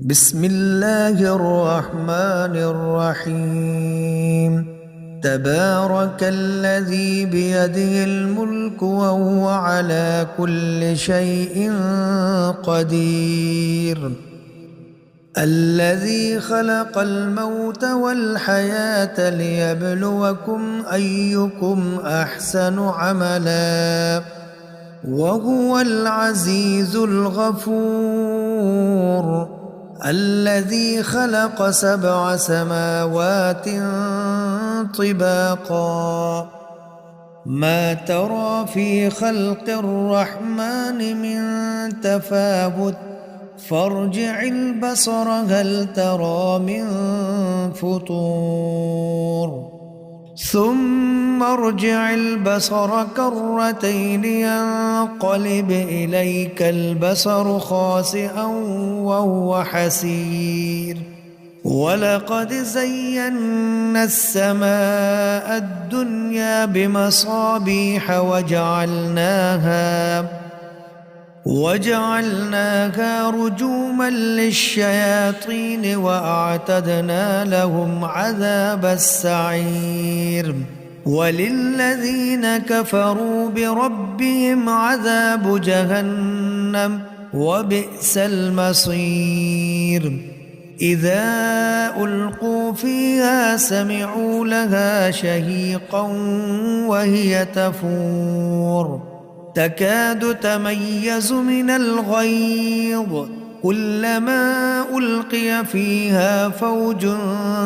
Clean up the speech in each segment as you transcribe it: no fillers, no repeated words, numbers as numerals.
بسم الله الرحمن الرحيم. تبارك الذي بيده الملك وهو على كل شيء قدير. الذي خلق الموت والحياة ليبلوكم أيكم أحسن عملا وهو العزيز الغفور. الذي خلق 7 سماوات طباقا ما ترى في خلق الرحمن من تفاوت فارجع البصر هل ترى من فطور ثم ارجع البصر كرتين ينقلب إليك البصر خاسئا وهو حسير. ولقد زينا السماء الدنيا بمصابيح وجعلناها رجوما للشياطين وأعتدنا لهم عذاب السعير. وللذين كفروا بربهم عذاب جهنم وبئس المصير. إذا ألقوا فيها سمعوا لها شهيقا وهي تفور تكاد تميز من الغيظ كلما ألقي فيها فوج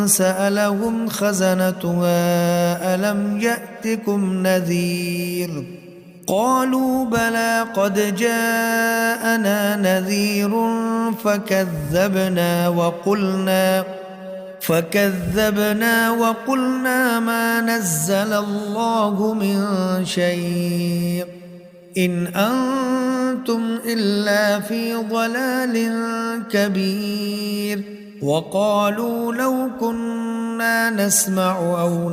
سألهم خزنتها ألم يأتكم نذير قالوا بلى قد جاءنا نذير فكذبنا وقلنا ما نزل الله من شيء إن أنتم إلا في ضلال كبير. وقالوا لو كنا نسمع أو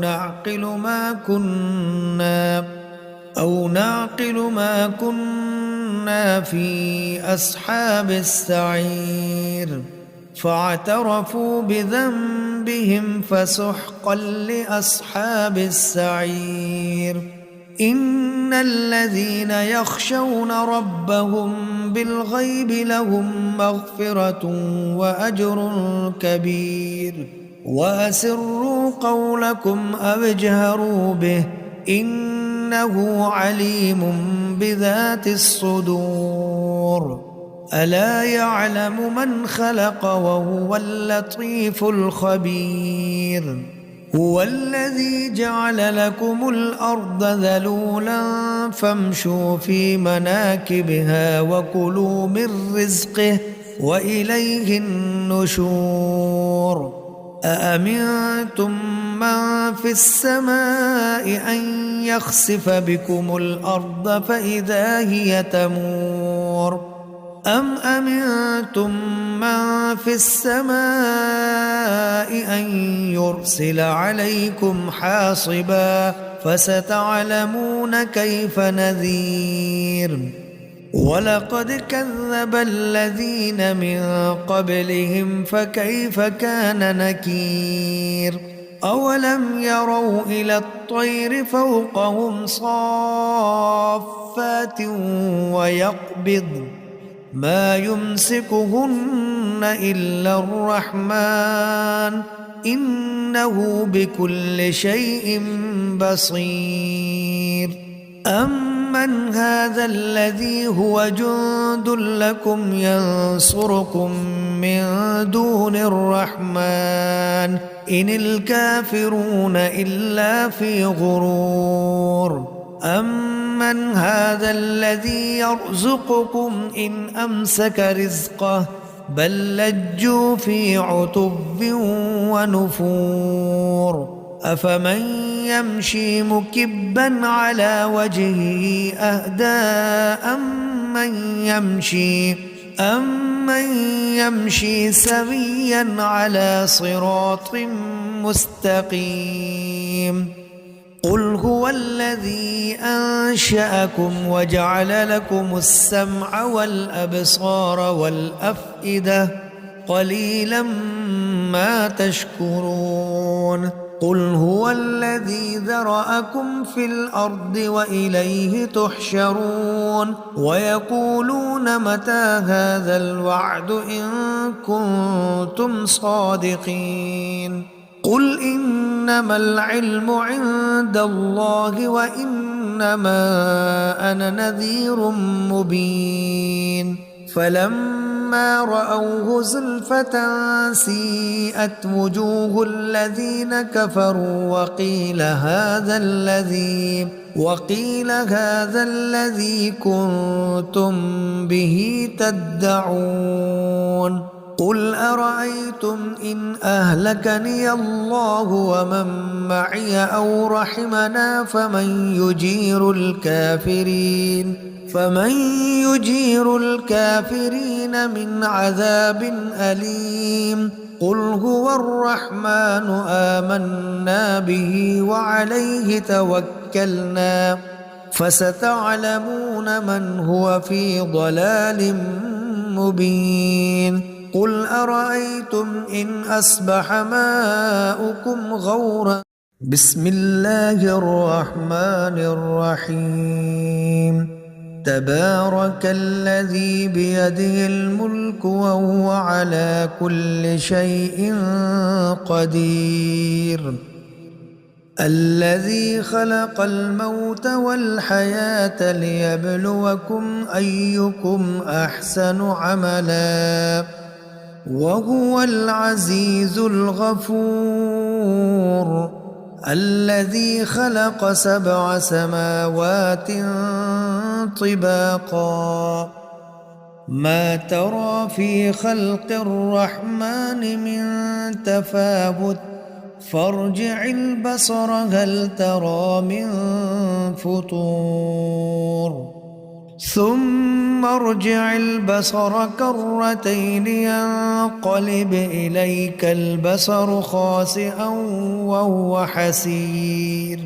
نعقل ما كنا في أصحاب السعير فاعترفوا بذنبهم فسحقا لأصحاب السعير. إن الذين يخشون ربهم بالغيب لهم مغفرة وأجر كبير. وأسروا قولكم أو اجهروا به إنه عليم بذات الصدور. ألا يعلم من خلق وهو اللطيف الخبير. هو الذي جعل لكم الأرض ذلولا فامشوا في مناكبها وكلوا من رزقه وإليه النشور. أأمنتم من في السماء أن يخسف بكم الأرض فإذا هي تمور أم أمنتم من في السماء أن يرسل عليكم حاصبا فستعلمون كيف نذير. ولقد كذب الذين من قبلهم فكيف كان نكير. أولم يروا إلى الطير فوقهم صافات ويقبض ما يمسكهن إلا الرحمن إنه بكل شيء بصير. أمن هذا الذي هو جند لكم ينصركم من دون الرحمن إن الكافرون إلا في غرور. أمن هذا الذي يرزقكم إن أمسك رزقه بل لجوا في عتب ونفور. أفمن يمشي مكبا على وجهه أهدى أمن يمشي سويا على صراط مستقيم. قل هو الذي أنشأكم وجعل لكم السمع والأبصار والأفئدة قليلا ما تشكرون قل هو الذي ذرأكم في الأرض وإليه تحشرون ويقولون متى هذا الوعد إن كنتم صادقين قل إنما العلم عند الله وإنما أنا نذير مبين فلما رأوه زلفة سيئت وجوه الذين كفروا وقيل هذا الذي كنتم به تدعون قل أرأيتم إن أهلكني الله ومن معي أو رحمنا فمن يجير الكافرين من عذاب أليم قل هو الرحمن آمنا به وعليه توكلنا فستعلمون من هو في ضلال مبين قل أرأيتم إن أصبح ماؤكم غورا بسم الله الرحمن الرحيم تبارك الذي بيده الملك وهو على كل شيء قدير الذي خلق الموت والحياة ليبلوكم أيكم أحسن عملا وهو العزيز الغفور الذي خلق 7 سماوات طباقا ما ترى في خلق الرحمن من تفاوت فارجع البصر هل ترى من فطور ثم ارجع البصر كرتين ينقلب إليك البصر خاسئا وهو حسير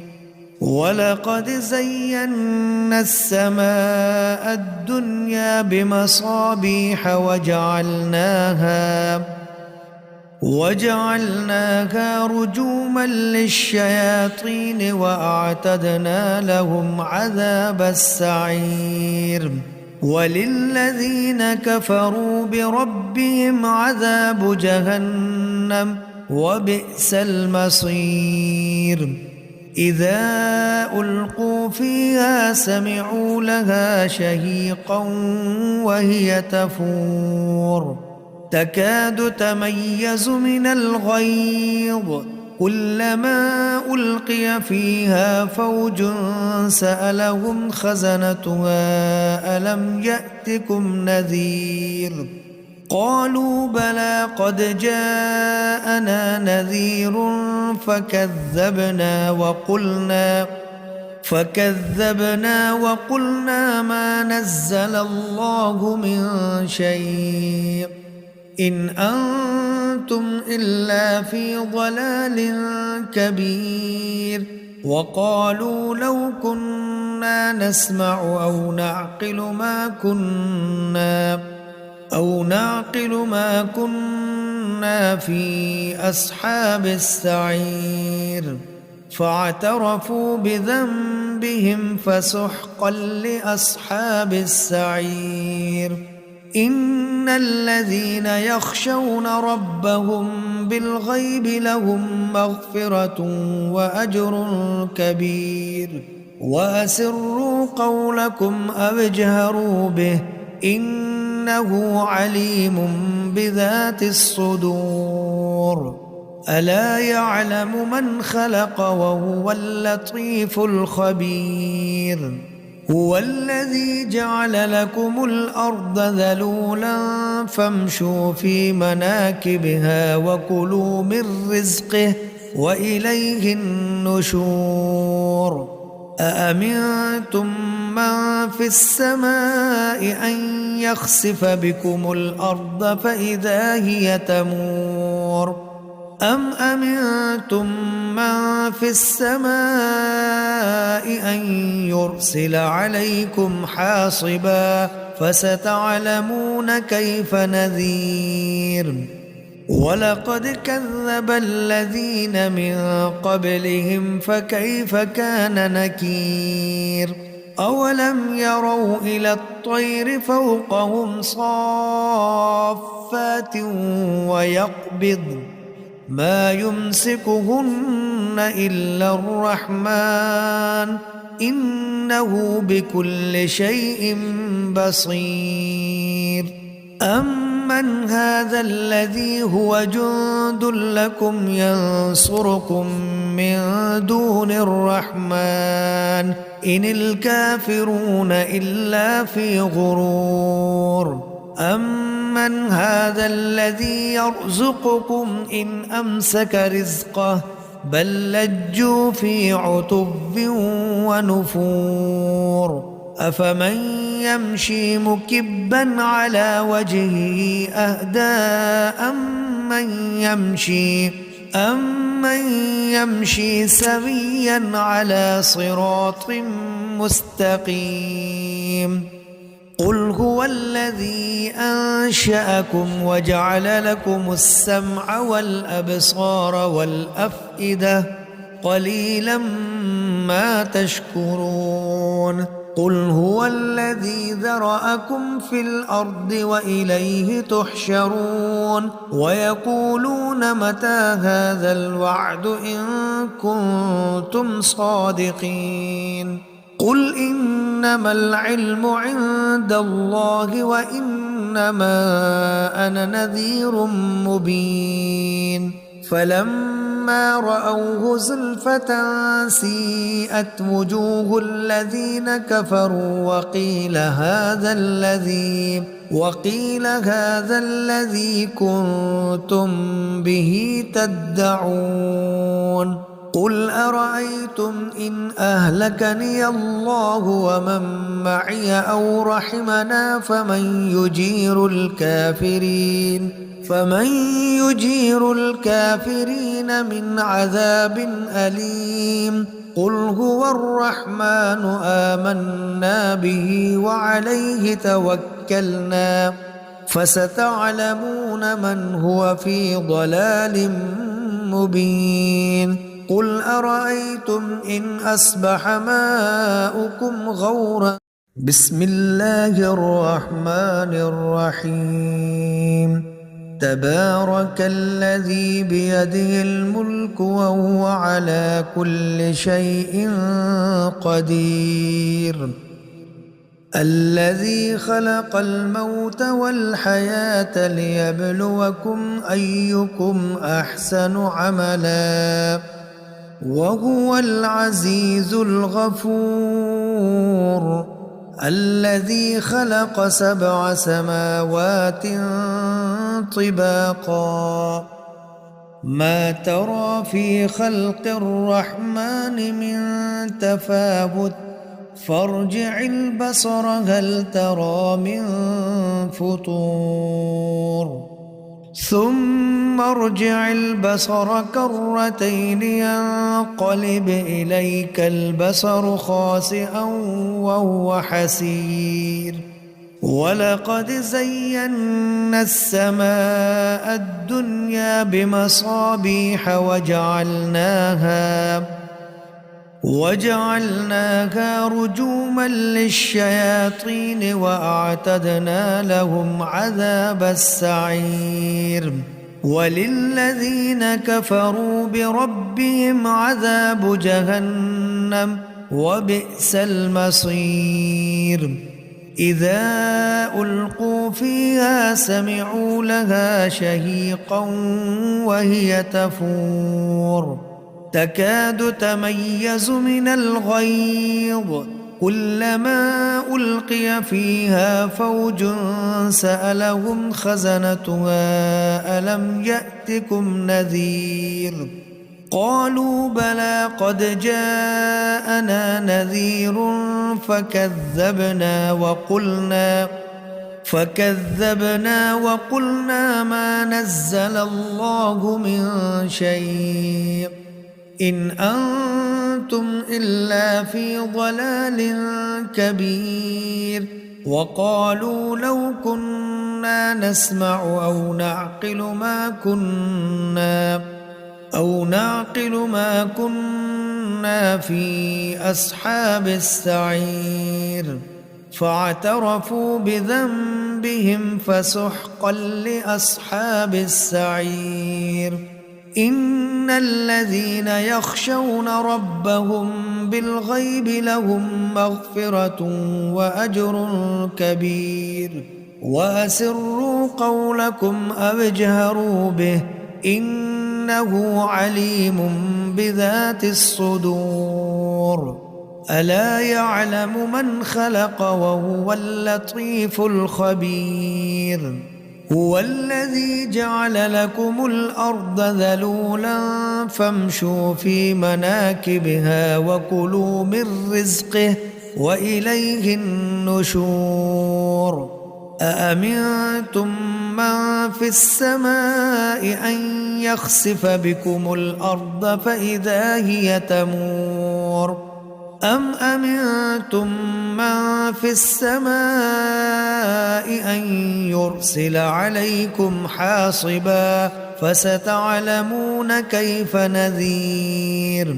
ولقد زينا السماء الدنيا بمصابيح وجعلناها رجوما للشياطين وأعتدنا لهم عذاب السعير وللذين كفروا بربهم عذاب جهنم وبئس المصير إذا ألقوا فيها سمعوا لها شهيقا وهي تفور تكاد تميز من الغيظ كلما ألقي فيها فوج سألهم خزنتها ألم يأتكم نذير قالوا بلى قد جاءنا نذير فكذبنا وقلنا ما نزل الله من شيء إن أنتم إلا في ضلال كبير وقالوا لو كنا نسمع أو نعقل ما كنا في أصحاب السعير فاعترفوا بذنبهم فسحقا لأصحاب السعير إن الذين يخشون ربهم بالغيب لهم مغفرة وأجر كبير وأسروا قولكم أو اجهروا به إنه عليم بذات الصدور ألا يعلم من خلق وهو اللطيف الخبير هو الذي جعل لكم الأرض ذلولا فامشوا في مناكبها وكلوا من رزقه وإليه النشور أأمنتم من في السماء أن يخسف بكم الأرض فإذا هي تمور أم أمنتم من في السماء أن يرسل عليكم حاصبا فستعلمون كيف نذير ولقد كذب الذين من قبلهم فكيف كان نكير أولم يروا إلى الطير فوقهم صافات ويقبض ما يمسكهن إلا الرحمن إنه بكل شيء بصير أمن هذا الذي هو جند لكم ينصركم من دون الرحمن إن الكافرون إلا في غرور أمن هذا الذي يرزقكم إن أمسك رزقه بل لجوا في عتب ونفور أفمن يمشي مكبا على وجهه أهدى أمن يمشي سويا على صراط مستقيم قل هو الذي أنشأكم وجعل لكم السمع والأبصار والأفئدة قليلا ما تشكرون قل هو الذي ذرأكم في الأرض وإليه تحشرون ويقولون متى هذا الوعد إن كنتم صادقين قل إنما العلم عند الله وإنما أنا نذير مبين فلما رأوه زلفة سيئت وجوه الذين كفروا وقيل هذا الذي كنتم به تدعون قل أرأيتم إن أهلكني الله ومن معي أو رحمنا فمن يجير الكافرين من عذاب أليم قل هو الرحمن آمنا به وعليه توكلنا فستعلمون من هو في ضلال مبين قل أرأيتم إن أصبح ماؤكم غورا بسم الله الرحمن الرحيم تبارك الذي بيده الملك وهو على كل شيء قدير الذي خلق الموت والحياة ليبلوكم أيكم أحسن عملا وهو العزيز الغفور الذي خلق 7 سماوات طباقا ما ترى في خلق الرحمن من تفاوت فارجع البصر هل ترى من فطور ثم ارجع البصر كرتين ينقلب إليك البصر خاسئا وهو حسير ولقد زينا السماء الدنيا بمصابيح وجعلناها رجوما للشياطين وأعتدنا لهم عذاب السعير وللذين كفروا بربهم عذاب جهنم وبئس المصير إذا ألقوا فيها سمعوا لها شهيقا وهي تفور تكاد تميز من الغيظ كلما ألقي فيها فوج سألهم خزنتها ألم يأتكم نذير قالوا بلى قد جاءنا نذير فكذبنا وقلنا ما نزل الله من شيء إن أنتم إلا في ضلال كبير وقالوا لو كنا نسمع أو نعقل ما كنا في أصحاب السعير فاعترفوا بذنبهم فسحقا لأصحاب السعير إن الذين يخشون ربهم بالغيب لهم مغفرة وأجر كبير وأسروا قولكم أو اجهروا به إنه عليم بذات الصدور ألا يعلم من خلق وهو اللطيف الخبير هو الذي جعل لكم الأرض ذلولا فامشوا في مناكبها وكلوا من رزقه وإليه النشور أأمنتم من في السماء أن يخسف بكم الأرض فإذا هي تمور أم أمنتم من في السماء أن يرسل عليكم حاصبا فستعلمون كيف نذير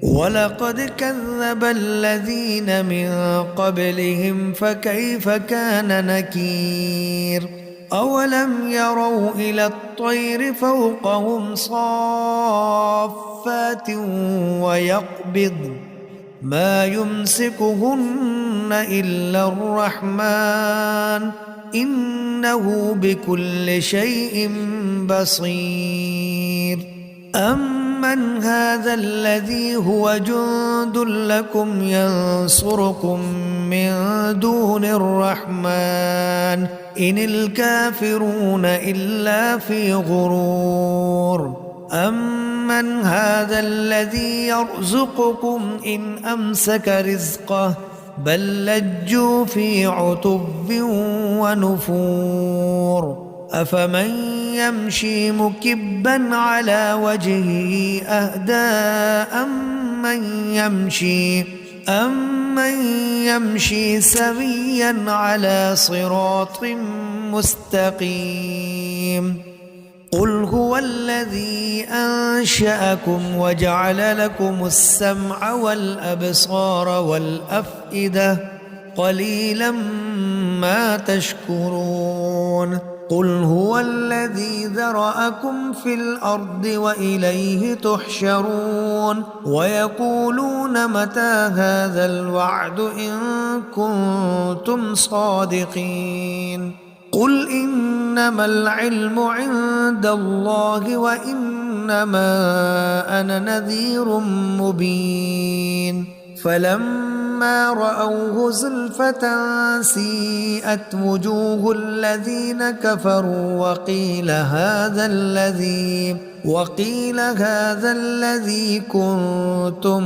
ولقد كذب الذين من قبلهم فكيف كان نكير أولم يروا إلى الطير فوقهم صافات ويقبض ما يمسكهن إلا الرحمن إنه بكل شيء بصير أمن هذا الذي هو جند لكم ينصركم من دون الرحمن إن الكافرون إلا في غرور أمن هذا الذي يرزقكم إن أمسك رزقه بل لجوا في عتب ونفور أفمن يمشي مكبا على وجهه أهدى أمن يمشي سويا على صراط مستقيم قل هو الذي أنشأكم وجعل لكم السمع والأبصار والأفئدة قليلا ما تشكرون قل هو الذي ذرأكم في الأرض وإليه تحشرون ويقولون متى هذا الوعد إن كنتم صادقين قل إنما العلم عند الله وإنما أنا نذير مبين فلما رأوه زلفة سيئت وجوه الذين كفروا وقيل هذا الذي كنتم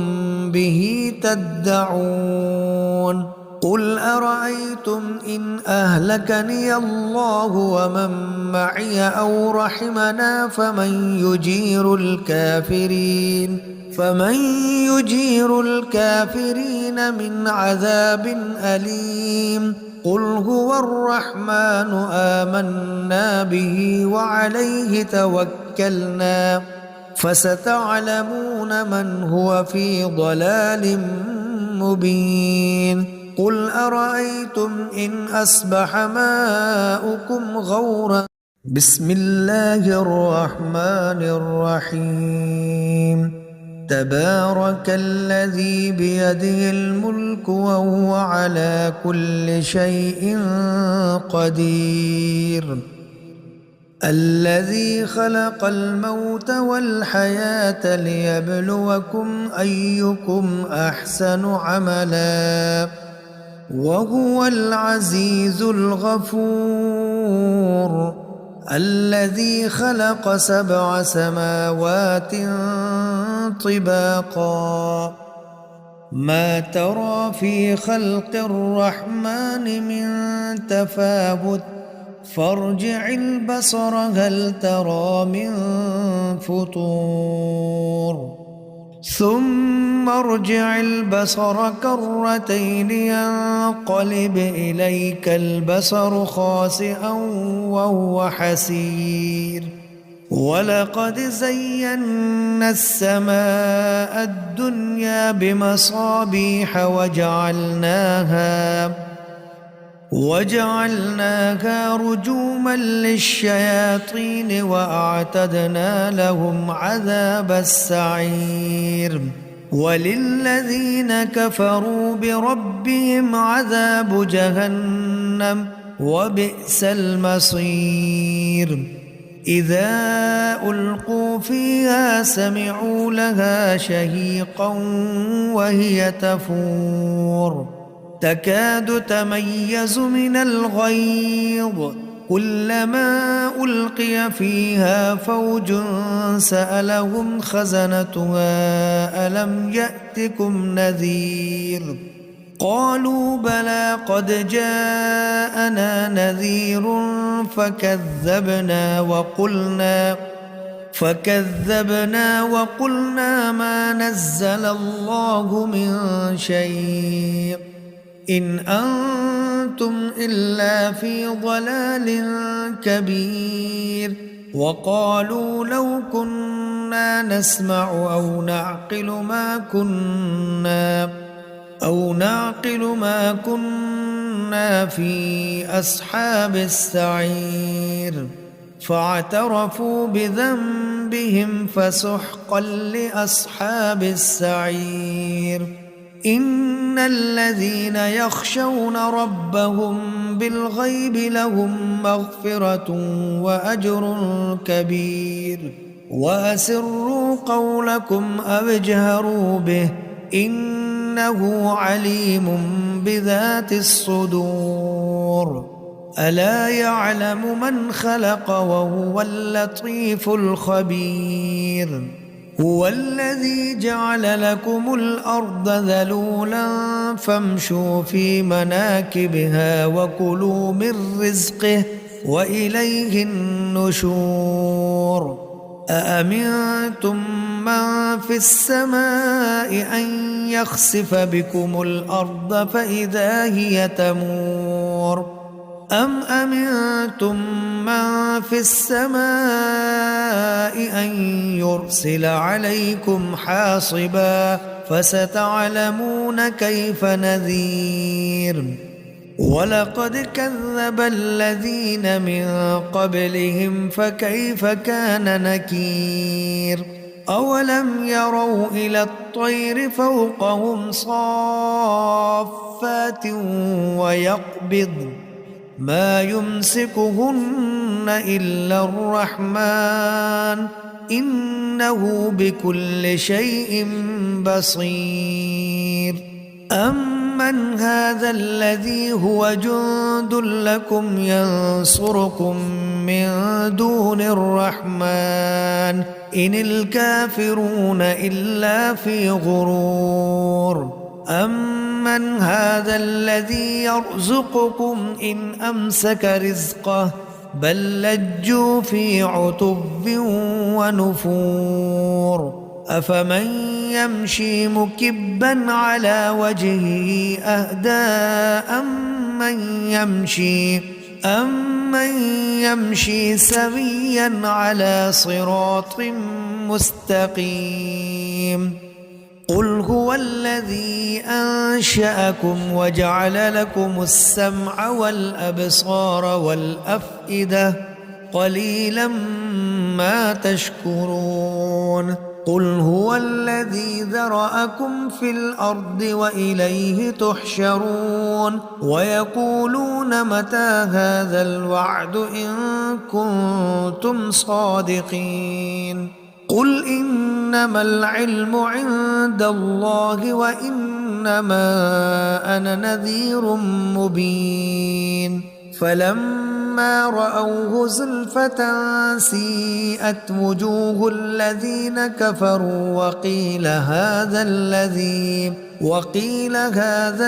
به تدعون قل أرأيتم إن أهلكني الله ومن معي أو رحمنا فمن يجير الكافرين من عذاب أليم قل هو الرحمن آمنا به وعليه توكلنا فستعلمون من هو في ضلال مبين قل أرأيتم إن أصبح ماؤكم غورا بسم الله الرحمن الرحيم تبارك الذي بيده الملك وهو على كل شيء قدير الذي خلق الموت والحياة ليبلوكم أيكم أحسن عملا وهو العزيز الغفور الذي خلق 7 سماوات طباقا ما ترى في خلق الرحمن من تفاوت فارجع البصر هل ترى من فطور ثم ارجع البصر كرتين ينقلب إليك البصر خاسئا وهو حسير ولقد زينا السماء الدنيا بمصابيح وجعلناها رجوما للشياطين وأعتدنا لهم عذاب السعير وللذين كفروا بربهم عذاب جهنم وبئس المصير إذا ألقوا فيها سمعوا لها شهيقا وهي تفور تكاد تميز من الغيظ كلما ألقي فيها فوج سألهم خزنتها ألم يأتكم نذير قالوا بلى قد جاءنا نذير فكذبنا وقلنا ما نزل الله من شيء إن أنتم إلا في ضلال كبير وقالوا لو كنا نسمع أو نعقل ما كنا في أصحاب السعير فاعترفوا بذنبهم فسحقا لأصحاب السعير إن الذين يخشون ربهم بالغيب لهم مغفرة وأجر كبير وأسروا قولكم أو اجهروا به إنه عليم بذات الصدور ألا يعلم من خلق وهو اللطيف الخبير هو الذي جعل لكم الأرض ذلولا فامشوا في مناكبها وكلوا من رزقه وإليه النشور أأمنتم من في السماء أن يخسف بكم الأرض فإذا هي تمور أم أمنتم من في السماء أن يرسل عليكم حاصبا فستعلمون كيف نذير ولقد كذب الذين من قبلهم فكيف كان نكير أولم يروا إلى الطير فوقهم صافات ويقبضن ما يمسكهن إلا الرحمن إنه بكل شيء بصير أمن هذا الذي هو جند لكم ينصركم من دون الرحمن إن الكافرون إلا في غرور أمن هذا الذي يرزقكم إن أمسك رزقه بل لجوا في عتب ونفور أفمن يمشي مكبا على وجهه أهدى أمن يمشي سويا على صراط مستقيم قل هو الذي أنشأكم وجعل لكم السمع والأبصار والأفئدة قليلا ما تشكرون قل هو الذي ذرأكم في الأرض وإليه تحشرون ويقولون متى هذا الوعد إن كنتم صادقين قل إنما العلم عند الله وإنما أنا نذير مبين فلما رأوه زلفة سيئت وجوه الذين كفروا وقيل هذا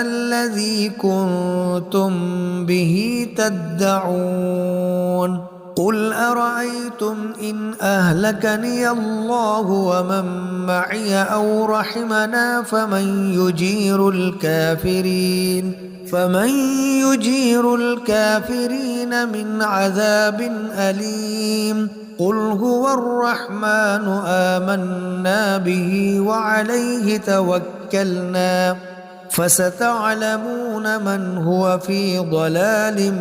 الذي كنتم به تدعون قل أرأيتم إن أهلكني الله ومن معي أو رحمنا فمن يجير الكافرين من عذاب أليم قل هو الرحمن آمنا به وعليه توكلنا فستعلمون من هو في ضلال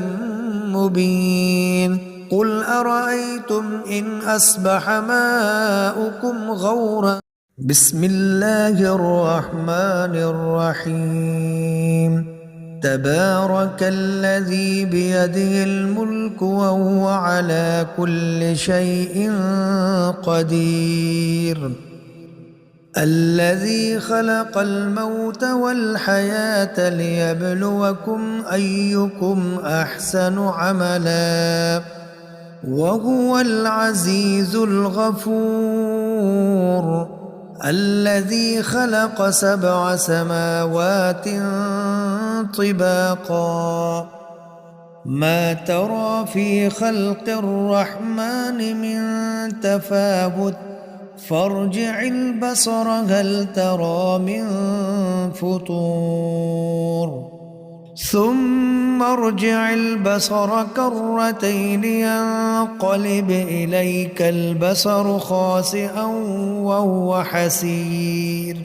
مبين قل أرأيتم إن أصبح ماؤكم غورا بسم الله الرحمن الرحيم تبارك الذي بيده الملك وهو على كل شيء قدير الذي خلق الموت والحياة ليبلوكم أيكم أحسن عملا وهو العزيز الغفور الذي خلق 7 سماوات طباقا ما ترى في خلق الرحمن من تفاوت فارجع البصر هل ترى من فطور ثم ارجع البصر كرتين ينقلب إليك البصر خاسئا وهو حسير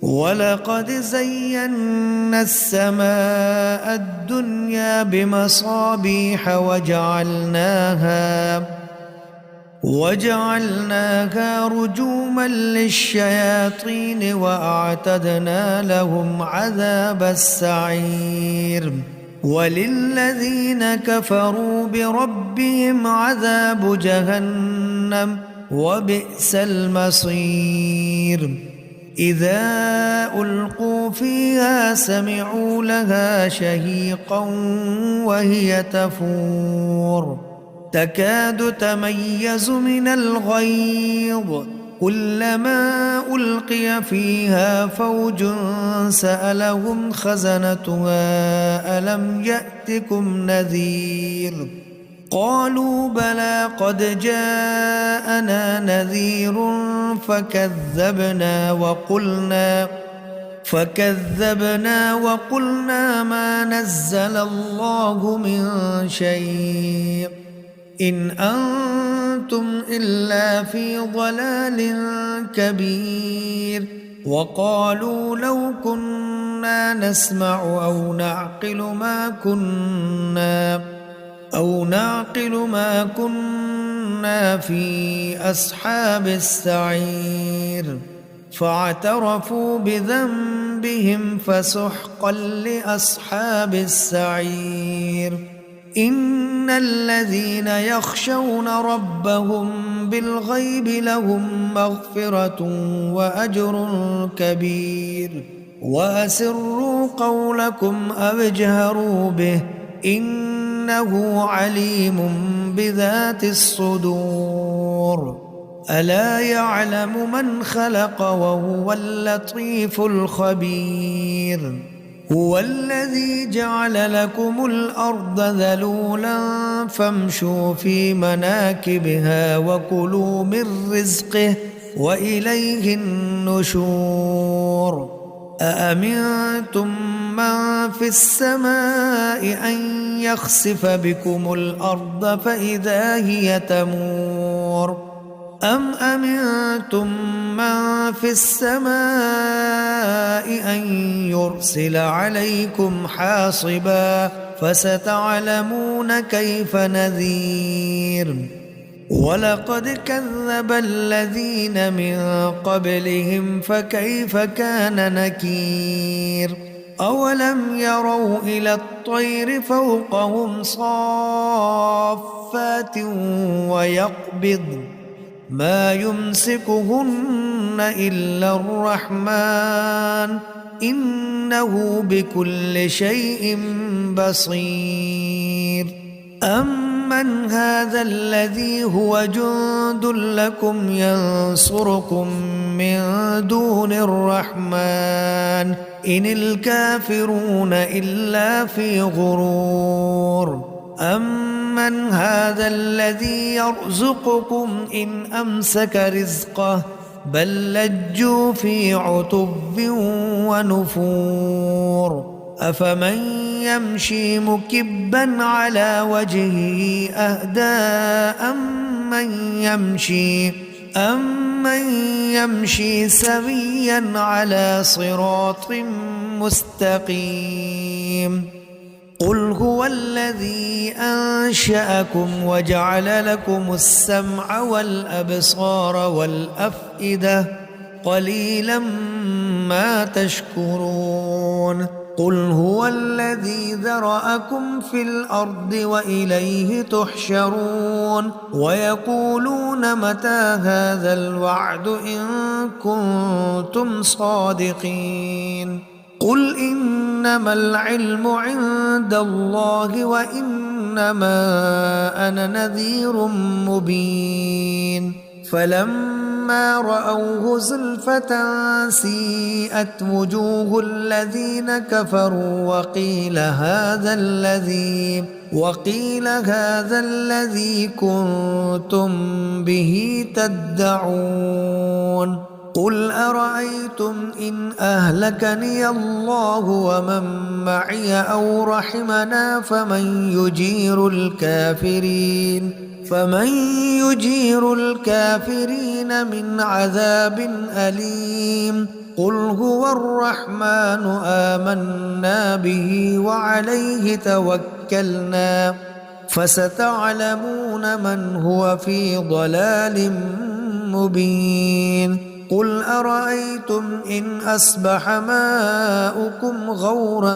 ولقد زينا السماء الدنيا بمصابيح وجعلناها رجوما للشياطين وأعتدنا لهم عذاب السعير وللذين كفروا بربهم عذاب جهنم وبئس المصير إذا ألقوا فيها سمعوا لها شهيقا وهي تفور تكاد تميز من الغيظ كلما ألقي فيها فوج سألهم خزنتها ألم يأتكم نذير قالوا بلى قد جاءنا نذير فكذبنا وقلنا ما نزل الله من شيء إن أنتم إلا في ضلال كبير وقالوا لو كنا نسمع أو نعقل ما كنا في أصحاب السعير فاعترفوا بذنبهم فسحقا لأصحاب السعير إن الذين يخشون ربهم بالغيب لهم مغفرة وأجر كبير وأسروا قولكم أو اجهروا به إنه عليم بذات الصدور ألا يعلم من خلق وهو اللطيف الخبير هو الذي جعل لكم الأرض ذلولا فامشوا في مناكبها وكلوا من رزقه وإليه النشور أأمنتم من في السماء أن يخسف بكم الأرض فإذا هي تمور أم أمنتم من في السماء أن يرسل عليكم حاصبا فستعلمون كيف نذير ولقد كذب الذين من قبلهم فكيف كان نكير أولم يروا إلى الطير فوقهم صافات ويقبض ما يمسكهن إلا الرحمن إنه بكل شيء بصير أمن هذا الذي هو جند لكم ينصركم من دون الرحمن إن الكافرون إلا في غرور أمن هذا الذي يرزقكم إن أمسك رزقه بل لجوا في عتب ونفور أفمن يمشي مكبا على وجهه أهدى أمن يمشي سويا على صراط مستقيم قل هو الذي أنشأكم وجعل لكم السمع والأبصار والأفئدة قليلا ما تشكرون قل هو الذي ذرأكم في الأرض وإليه تحشرون ويقولون متى هذا الوعد إن كنتم صادقين قل إنما العلم عند الله وإنما أنا نذير مبين فلما رأوه زلفة سيئت وجوه الذين كفروا وقيل هذا الذي كنتم به تدعون قل أرأيتم إن أهلكني الله ومن معي أو رحمنا فمن يجير الكافرين من عذاب أليم قل هو الرحمن آمنا به وعليه توكلنا فستعلمون من هو في ضلال مبين قل أرأيتم إن أصبح ماؤكم غورا